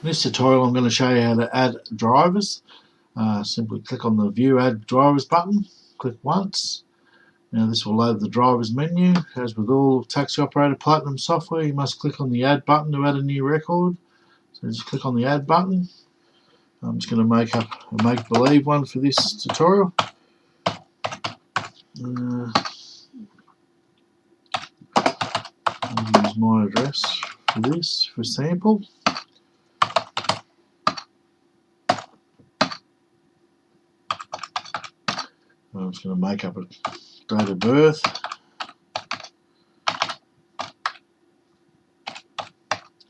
In this tutorial I'm going to show you how to add drivers. Simply click on the View Add Drivers button, click once. Now this will load the drivers menu. As with all Taxi Operator Platinum software, you must click on the Add button to add a new record. So just click on the Add button. I'm just going to make up a make-believe one for this tutorial. I'll use my address for this for sample. I'm just going to make up a date of birth.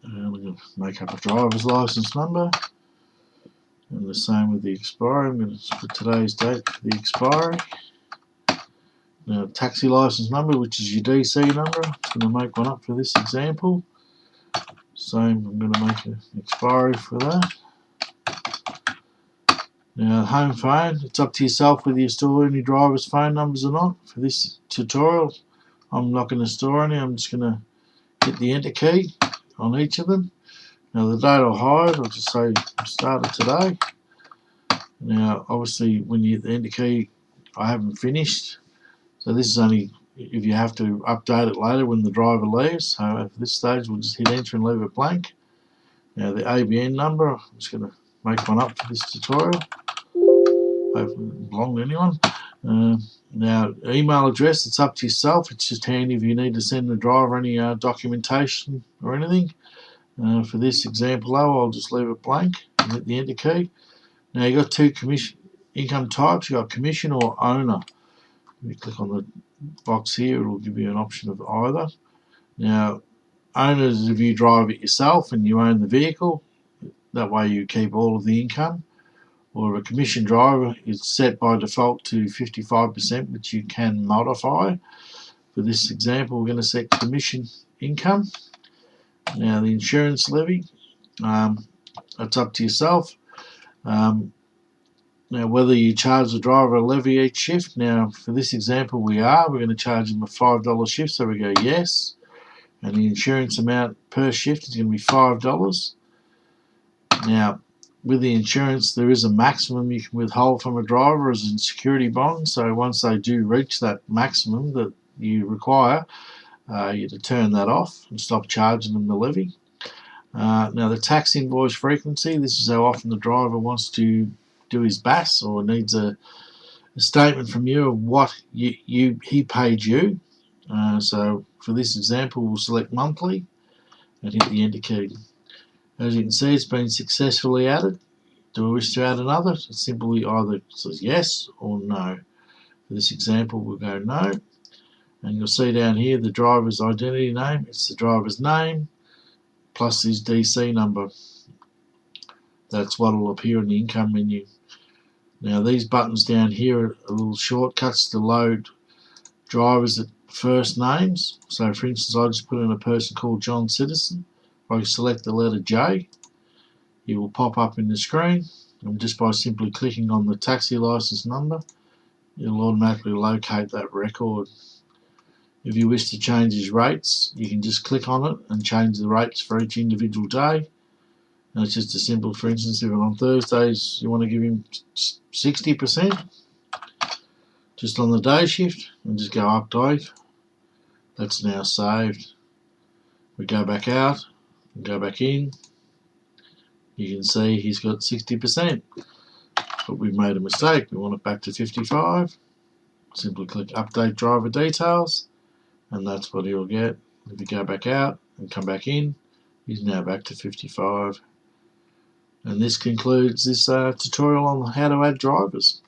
And we're going to make up a driver's license number. And the same with the expiry. I'm going to put today's date for the expiry. Now, taxi license number, which is your DC number. I'm going to make one up for this example. Same, I'm going to make an expiry for that. Now, home phone, it's up to yourself whether you store any driver's phone numbers or not. For this tutorial, I'm not going to store any. I'm just going to hit the enter key on each of them. Now, the date I'll hide, I'll just say started today. Now, obviously, when you hit the enter key, I haven't finished. So this is only if you have to update it later when the driver leaves. So at this stage, we'll just hit enter and leave it blank. Now, the ABN number, I'm just going to make one up for this tutorial. Hopefully it doesn't belong to anyone. Now, email address, it's up to yourself. It's just handy if you need to send the driver any documentation or anything. For this example, though, I'll just leave it blank and hit the enter key. Now, you've got two income types. You've got commission or owner. If you click on the box here, it'll give you an option of either. Now, owner is if you drive it yourself and you own the vehicle. That way you keep all of the income. Or a commission driver is set by default to 55%, which you can modify. For this example, we're going to set commission income. Now, the insurance levy, that's up to yourself. Now, whether you charge the driver a levy each shift. Now, for this example, we're going to charge them a $5 shift, so we go yes. And the insurance amount per shift is going to be $5. Now, with the insurance, there is a maximum you can withhold from a driver as a security bond. So once they do reach that maximum that you require, you have to turn that off and stop charging them the levy. Now, the tax invoice frequency, this is how often the driver wants to do his BAS or needs a statement from you of what he paid you. So for this example, we'll select monthly and hit the enter key. As you can see, it's been successfully added. Do I wish to add another? It simply either says yes or no. For this example, we'll go no. And you'll see down here the driver's identity name. It's the driver's name plus his DC number. That's what will appear in the income menu. Now, these buttons down here are little shortcuts to load drivers at first names. So, for instance, I just put in a person called John Citizen. If I select the letter J, it will pop up in the screen, and just by simply clicking on the taxi license number, it'll automatically locate that record. If you wish to change his rates, you can just click on it and change the rates for each individual day. And it's just a simple, for instance, if on Thursdays you want to give him 60%, just on the day shift, and just go update. That's now saved. We go back out, and go back in. You can see he's got 60%, but we've made a mistake. We want it back to 55. Simply click Update Driver Details, and that's what he'll get. If you go back out and come back in, he's now back to 55. And this concludes this tutorial on how to add drivers.